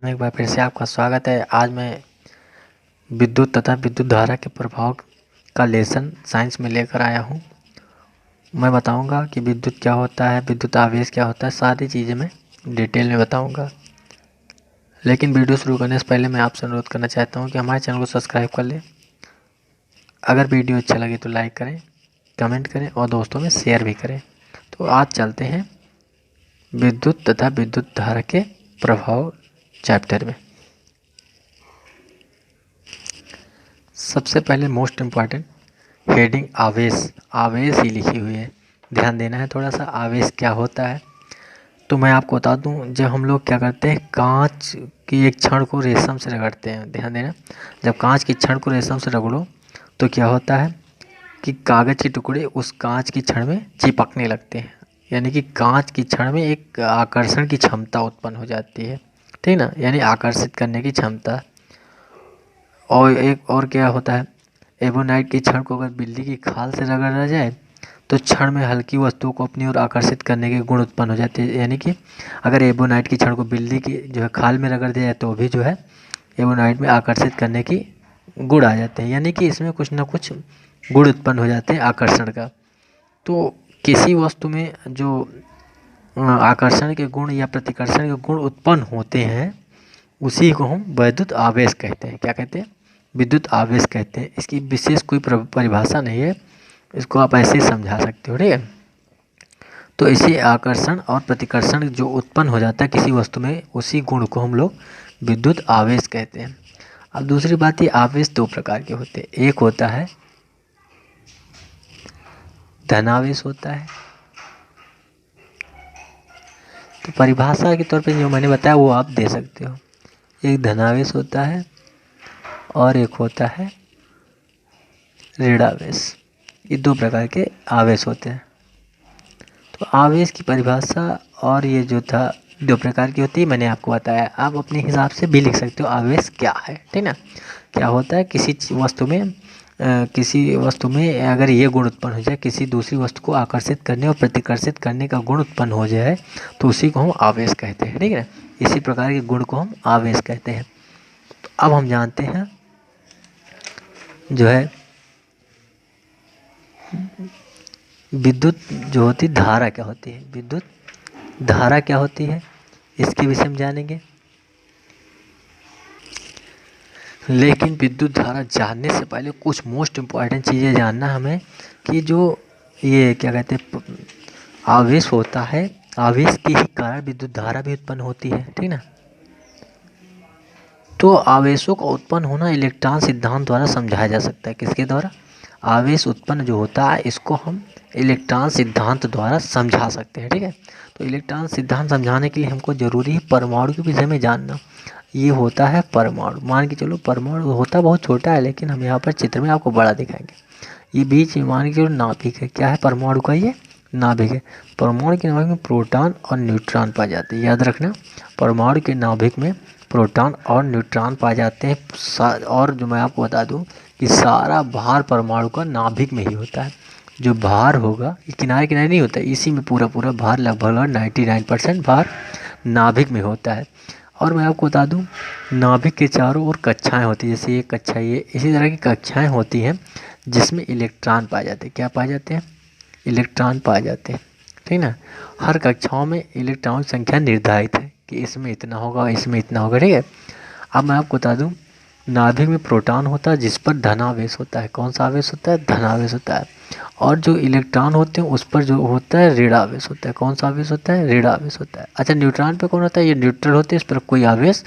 में एक बार फिर से आपका स्वागत है। आज मैं विद्युत तथा विद्युत धारा के प्रभाव का लेसन साइंस में लेकर आया हूँ। मैं बताऊँगा कि विद्युत क्या होता है, विद्युत आवेश क्या होता है, सारी चीज़ें मैं डिटेल में बताऊँगा। लेकिन वीडियो शुरू करने से पहले मैं आपसे अनुरोध करना चाहता हूँ कि हमारे चैनल को सब्सक्राइब कर लें। अगर वीडियो अच्छा लगे तो लाइक करें, कमेंट करें और दोस्तों में शेयर भी करें। तो आज चलते हैं विद्युत तथा विद्युत धारा के प्रभाव चैप्टर में। सबसे पहले मोस्ट इम्पॉर्टेंट हेडिंग आवेश ही लिखी हुई है, ध्यान देना है थोड़ा सा। आवेश क्या होता है तो मैं आपको बता दूं, जब हम लोग क्या करते हैं, कांच की एक छड़ को रेशम से रगड़ते हैं, ध्यान देना। जब कांच की छड़ को रेशम से रगड़ो तो क्या होता है कि कागज़ के टुकड़े उस कांच की छड़ में चिपकने लगते हैं, यानी कि कांच की छड़ में एक आकर्षण की क्षमता उत्पन्न हो जाती है, ठीक ना, यानी आकर्षित करने की क्षमता। और एक और क्या होता है, एबोनाइट की छड़ को अगर बिल्ली की खाल से रगड़ा जाए तो छड़ में हल्की वस्तुओं को अपनी ओर आकर्षित करने के गुण उत्पन्न हो जाते हैं। यानी कि अगर एबोनाइट की छड़ को बिल्ली की जो है खाल में रगड़ दिया जाए तो भी जो है एबोनाइट में आकर्षित करने की गुण आ जाते हैं, यानी कि इसमें कुछ ना कुछ गुण उत्पन्न हो जाते हैं आकर्षण का। तो किसी वस्तु में जो आकर्षण के गुण या प्रतिकर्षण के गुण उत्पन्न होते हैं उसी को हम विद्युत आवेश कहते हैं। क्या कहते हैं? विद्युत आवेश कहते हैं। इसकी विशेष कोई परिभाषा नहीं है, इसको आप ऐसे ही समझा सकते हो, ठीक है। तो इसी आकर्षण और प्रतिकर्षण जो उत्पन्न हो जाता है किसी वस्तु में, उसी गुण को हम लोग विद्युत आवेश कहते हैं। अब दूसरी बात, ये आवेश दो प्रकार के होते हैं। एक होता है धनावेश होता है, तो परिभाषा के तौर पे जो मैंने बताया वो आप दे सकते हो। एक धनावेश होता है और एक होता है ऋणावेश। ये दो प्रकार के आवेश होते हैं। तो आवेश की परिभाषा और ये जो था दो प्रकार की होती है, मैंने आपको बताया। आप अपने हिसाब से भी लिख सकते हो आवेश क्या है, ठीक ना। क्या होता है, किसी वस्तु में अगर ये गुण उत्पन्न हो जाए, किसी दूसरी वस्तु को आकर्षित करने और प्रतिकर्षित करने का गुण उत्पन्न हो जाए तो उसी को हम आवेश कहते हैं, ठीक है। इसी प्रकार के गुण को हम आवेश कहते हैं। तो अब हम जानते हैं जो है विद्युत जो होती धारा क्या होती है, विद्युत धारा क्या होती है, इसके विषय में जानेंगे। लेकिन विद्युत धारा जानने से पहले कुछ मोस्ट इम्पॉर्टेंट चीज़ें जानना हमें, कि जो ये क्या कहते हैं आवेश होता है, आवेश के ही कारण विद्युत धारा भी उत्पन्न होती है, ठीक ना। तो आवेशों का उत्पन्न होना इलेक्ट्रॉन सिद्धांत द्वारा समझाया जा सकता है। किसके द्वारा? आवेश उत्पन्न जो होता है इसको हम इलेक्ट्रॉन सिद्धांत द्वारा समझा सकते हैं, ठीक है। तो इलेक्ट्रॉन सिद्धांत समझाने के लिए हमको जरूरी है परमाणु के विषय में जानना। ये होता है परमाणु, मान के चलो परमाणु होता बहुत छोटा है, लेकिन हम यहाँ पर चित्र में आपको बड़ा दिखाएंगे। ये बीच में मान के चलो नाभिक है। क्या है परमाणु का? ये नाभिक है। परमाणु के नाभिक में प्रोटॉन और न्यूट्रॉन पाए जाते हैं, याद रखना। परमाणु के नाभिक में प्रोटॉन और न्यूट्रॉन पाए जाते हैं। और जो मैं आपको बता दूं कि सारा भार परमाणु का नाभिक में ही होता है। जो भार होगा ये किनारे किनारे नहीं होता है, इसी में पूरा पूरा भार लगभग 99% भार नाभिक में होता है। और मैं आपको बता दूं, नाभिक के चारों ओर कक्षाएं होती हैं, जैसे ये कक्षा, ये इसी तरह की कक्षाएं होती हैं जिसमें इलेक्ट्रॉन पाए जाते हैं। क्या पाए जाते हैं? इलेक्ट्रॉन पाए जाते हैं, ठीक ना। हर कक्षाओं में इलेक्ट्रॉन की संख्या निर्धारित है कि इसमें इतना होगा, इसमें इतना होगा, ठीक है। अब मैं आपको बता दूं, नाभिक में प्रोटॉन होता है जिस पर धनावेश होता है। कौन सा आवेश होता है? धनावेश होता है। और जो इलेक्ट्रॉन होते हैं उस पर जो होता है ऋणावेश होता है। कौन सा आवेश होता है? ऋणावेश होता है। अच्छा, न्यूट्रॉन पे कौन होता है? ये न्यूट्रल होते हैं, इस पर कोई आवेश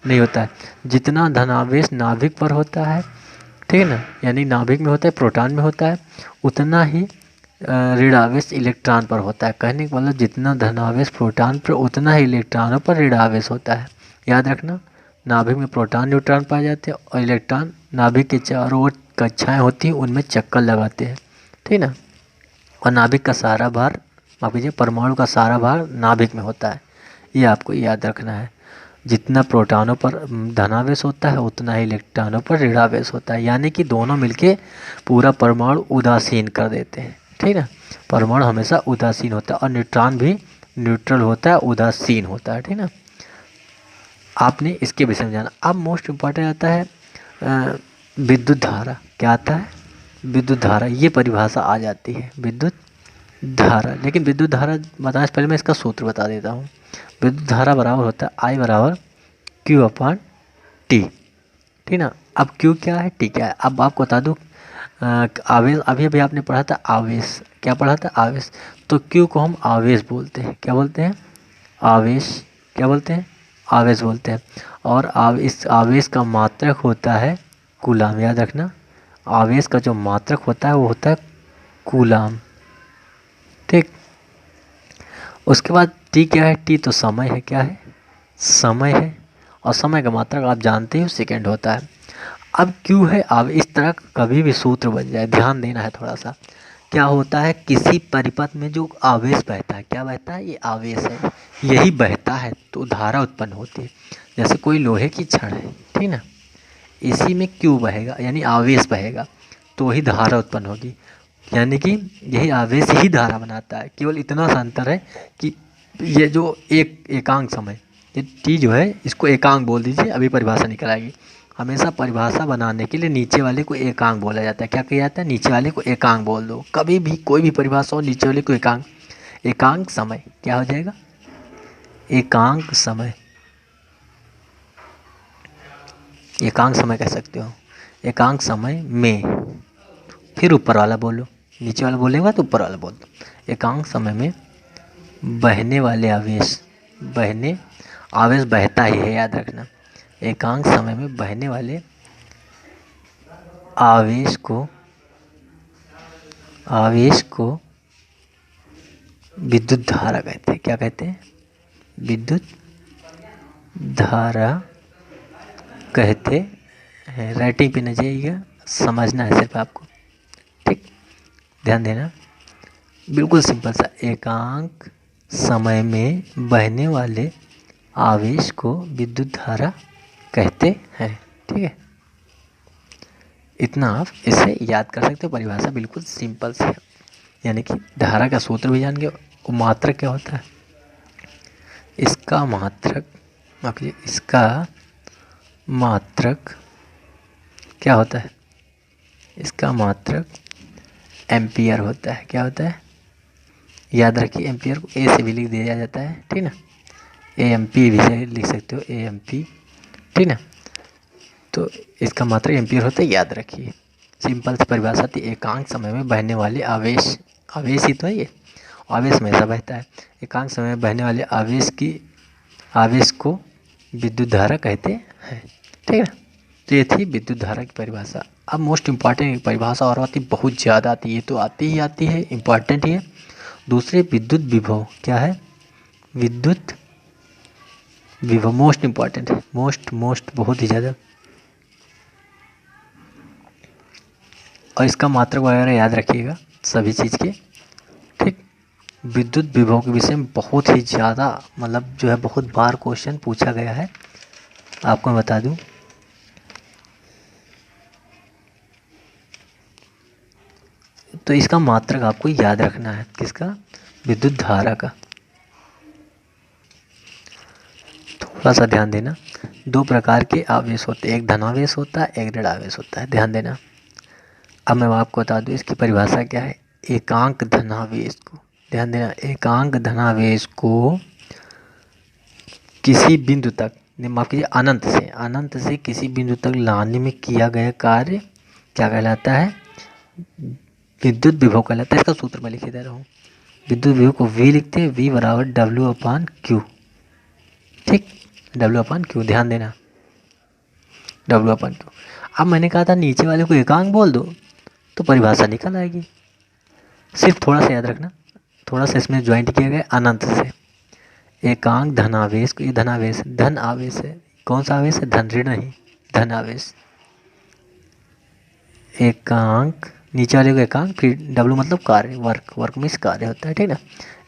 नहीं होता है। जितना धनावेश नाभिक पर होता है, ठीक है ना, यानी नाभिक में होता है, प्रोटॉन में होता है, उतना ही ऋणावेश इलेक्ट्रॉन पर होता है। कहने का मतलब जितना धनावेश प्रोटॉन पर उतना ही इलेक्ट्रॉनों पर ऋणावेश होता है। याद रखना, नाभिक में प्रोटॉन न्यूट्रॉन पाए जाते हैं और इलेक्ट्रॉन नाभिक के चारों ओर कक्षाएं होती हैं उनमें चक्कर लगाते हैं, ठीक ना। और नाभिक का सारा भार, माफ कीजिए, परमाणु का सारा भार नाभिक में होता है। ये आपको याद रखना है। जितना प्रोटॉनों पर धनावेश होता है उतना ही इलेक्ट्रॉनों पर ऋणावेश होता है, यानी कि दोनों मिलके पूरा परमाणु उदासीन कर देते हैं, ठीक है। परमाणु हमेशा उदासीन होता है और न्यूट्रॉन भी न्यूट्रल होता है, उदासीन होता है, ठीक ना। आपने इसके विषय में जाना। अब मोस्ट इम्पॉर्टेंट आता है विद्युत धारा। क्या आता है? विद्युत धारा। ये परिभाषा आ जाती है विद्युत धारा। लेकिन विद्युत धारा बताने से पहले मैं इसका सूत्र बता देता हूँ। विद्युत धारा बराबर होता है I बराबर Q अपॉन T। ठीक ना। अब Q क्या है, T क्या है। अब आपको बता दूँ आवेश, अभी अभी आपने पढ़ा था आवेश। क्या पढ़ा था? आवेश। तो Q को हम आवेश बोलते हैं। क्या बोलते हैं? आवेश। क्या बोलते हैं? आवेश बोलते हैं। और इस आवेश का मात्रक होता है कूलाम। याद रखना, आवेश का जो मात्रक होता है वो होता है कूलाम। ठीक। उसके बाद टी क्या है? टी तो समय है। क्या है? समय है। और समय का मात्रक आप जानते हो सेकंड होता है। अब क्यों है, अब इस तरह कभी भी सूत्र बन जाए, ध्यान देना है थोड़ा सा। क्या होता है, किसी परिपथ में जो आवेश बहता है, क्या बहता है? ये आवेश है, यही बहता है तो धारा उत्पन्न होती है। जैसे कोई लोहे की छड़ है, ठीक ना, इसी में क्यों बहेगा, यानी आवेश बहेगा तो ही धारा उत्पन्न होगी। यानी कि यही आवेश ही धारा बनाता है। केवल इतना सा अंतर है कि ये जो एकांक समय, ये टी जो है इसको एकांक बोल दीजिए, अभी परिभाषा निकल आएगी। हमेशा परिभाषा बनाने के लिए नीचे वाले को एकांक बोला जाता है। क्या किया जाता है? नीचे वाले को एकांक बोल दो। कभी भी कोई भी परिभाषा हो, नीचे वाले को एकांक। एकांक समय क्या हो जाएगा? एकांक समय। एकांक समय कह सकते हो। एकांक समय में, फिर ऊपर वाला बोलो, नीचे वाला बोलेगा तो ऊपर वाला बोल दो। एकांक समय में बहने वाले आवेश, बहने, आवेश बहता ही है, याद रखना। एकांक समय में बहने वाले आवेश को विद्युत धारा कहते हैं। क्या कहते हैं? विद्युत धारा कहते हैं। राइटिंग पे न जाइएगा, समझना है सिर्फ आपको। ठीक, ध्यान देना, बिल्कुल सिंपल सा। एकांक समय में बहने वाले आवेश को विद्युत धारा कहते हैं। ठीक है, इतना आप इसे याद कर सकते हो। परिभाषा बिल्कुल सिंपल सी है। यानी कि धारा का सूत्र भी जान गए। मात्रक क्या होता है? इसका मात्रक, इसका मात्रक क्या होता है? इसका मात्रक एम्पियर होता है। क्या होता है? याद रखिए, एम्पियर को ए से भी लिख दिया जाता है, ठीक ना। ए एम पी भी लिख सकते हो, ए एम पी, ठीक ना। तो इसका मात्रक एम्पियर होता है, याद रखिए। सिंपल सी परिभाषा थी। एकांक समय में बहने वाले आवेश, आवेश ही तो है ये, आवेश हमेशा बहता है। एकांक समय में बहने वाले आवेश को विद्युत धारा कहते हैं, ठीक है। तो ये थी विद्युत धारा की परिभाषा। अब मोस्ट इम्पॉर्टेंट परिभाषा और आती, बहुत ज़्यादा आती है, ये तो आती है, इम्पॉर्टेंट ही है। दूसरे विद्युत विभव। क्या है? विद्युत विभव मोस्ट इम्पॉर्टेंट है, मोस्ट बहुत ही ज़्यादा। और इसका मात्रक वगैरह याद रखिएगा सभी चीज़ के। ठीक, विद्युत विभव के विषय में बहुत ही ज़्यादा, मतलब जो है बहुत बार क्वेश्चन पूछा गया है। आपको मैं बता दूं, तो इसका मात्रक आपको याद रखना है। किसका? विद्युत धारा का। थोड़ा सा ध्यान देना। दो प्रकार के आवेश होते हैं, एक धनावेश होता है, एक ऋण आवेश होता है, ध्यान देना। अब मैं आपको बता दूं इसकी परिभाषा क्या है। एकांक धनावेश को, ध्यान देना, एकांक धनावेश को किसी बिंदु तक, माफ कीजिए, अनंत से किसी बिंदु तक लाने में किया गया कार्य क्या कहलाता है? विद्युत विभव कहलाता है। इसका सूत्र मैं लिख दे रहा हूँ। विद्युत विभव को V लिखते हैं, V बराबर W/Q। ठीक, W/Q, ध्यान देना, W/Q। अब मैंने कहा था नीचे वाले को एकांक बोल दो तो परिभाषा निकल आएगी। सिर्फ थोड़ा सा याद रखना, थोड़ा सा इसमें ज्वाइंट किया गया अनंत से। एकांक धनावेश को, ये धनावेश, धन आवेश है। कौन सा आवेश है? धन, ऋण नहीं, धन आवेश। एकांक, नीचे वाले को एकांक, फिर W मतलब कार्य, वर्क में कार्य होता है, ठीक ना।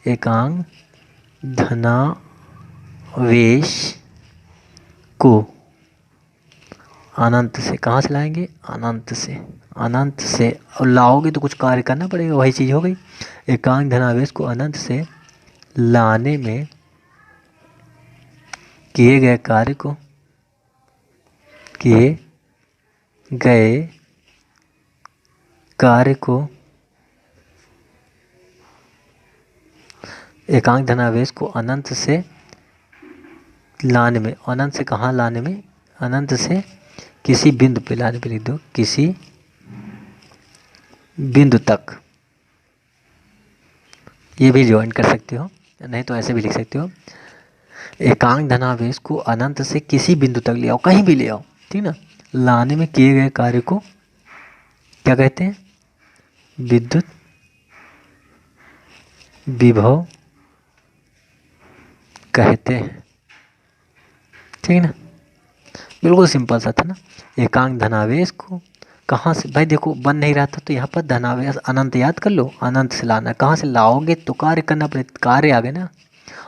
एकांक धनावेश को अनंत से, कहाँ से लाएंगे? अनंत से, और लाओगे तो कुछ कार्य करना पड़ेगा, वही चीज़ हो गई। एकांक धनावेश को अनंत से लाने में किए गए कार्य को किए गए कार्य को एकांक धनावेश को अनंत से लाने में, अनंत से कहाँ लाने में, अनंत से किसी बिंदु पे लाने पे लिख दो, किसी बिंदु तक। ये भी ज्वाइन कर सकते हो, नहीं तो ऐसे भी लिख सकते हो, एकांक धनावेश को अनंत से किसी बिंदु तक ले आओ, कहीं भी ले आओ, ठीक ना। लाने में किए गए कार्य को क्या कहते हैं, विद्युत विभव कहते हैं, ठीक ना। बिल्कुल सिंपल सा था ना। एकांक धनावेश को कहाँ से, भाई देखो बन नहीं रहा था तो यहाँ पर धनावेश अनंत याद कर लो, अनंत से लाना, कहाँ से लाओगे तो कार्य करना पड़े, कार्य आ गए ना,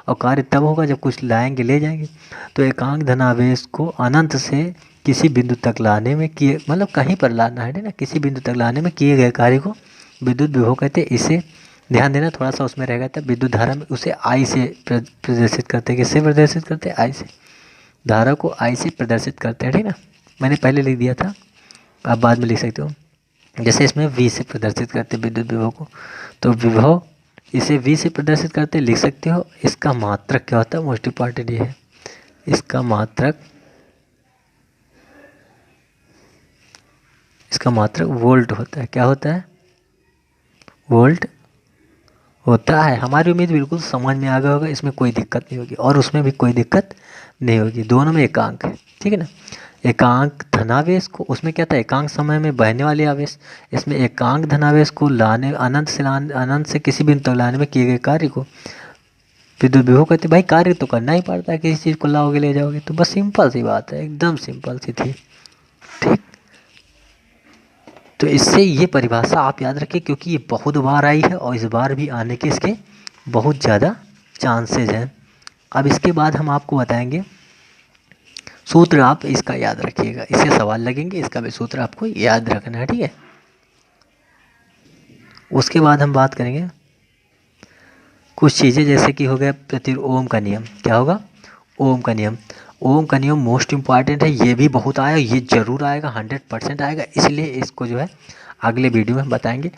और कार्य तब होगा जब कुछ लाएंगे ले जाएंगे। तो एकांक धनावेश को अनंत से किसी बिंदु तक लाने में किए, मतलब कहीं पर लाना है ना, किसी बिंदु तक लाने में किए गए कार्य को विद्युत विभव कहते हैं। इसे ध्यान देना, थोड़ा सा उसमें रहेगा था विद्युत धारा में, उसे आई से प्रदर्शित करते हैं, किससे प्रदर्शित करते हैं, आई से, धारा को आई से प्रदर्शित करते हैं, ठीक ना। मैंने पहले लिख दिया था, आप बाद में लिख सकते हो। जैसे इसमें वी से प्रदर्शित करते हैं विद्युत विभव को, तो विभव इसे वी से प्रदर्शित करते लिख सकते हो। इसका मात्रक क्या होता है, मोस्ट इम्पॉर्टेंट ये है, इसका मात्रक वोल्ट होता है। क्या होता है, वोल्ट होता है। हमारी उम्मीद बिल्कुल समझ में आ गया होगा, इसमें कोई दिक्कत नहीं होगी और उसमें भी कोई दिक्कत नहीं होगी, दोनों में एकांक है, ठीक है ना। एकांक धनावेश को, उसमें क्या था, एकांक समय में बहने वाले आवेश, इसमें एकांक धनावेश को लाने, अनंत से किसी बिंदु तक लाने में किए गए कार्य को विद्युत विभव कहते। भाई कार्य तो करना ही पड़ता है, किसी चीज़ को लाओगे ले जाओगे तो, बस सिंपल सी बात है, एकदम सिंपल सी थी, ठीक। तो इससे ये परिभाषा आप याद रखिए, क्योंकि ये बहुत बार आई है और इस बार भी आने के इसके बहुत ज़्यादा चांसेज हैं। अब इसके बाद हम आपको बताएंगे सूत्र, आप इसका याद रखिएगा, इससे सवाल लगेंगे, इसका भी सूत्र आपको याद रखना है, ठीक है। उसके बाद हम बात करेंगे कुछ चीज़ें, जैसे कि हो गया ओम का नियम। क्या होगा, ओम का नियम। ओम का नियम मोस्ट इम्पॉर्टेंट है, ये भी बहुत आया, ये जरूर आएगा, 100% आएगा, इसलिए इसको जो है अगले वीडियो में बताएंगे।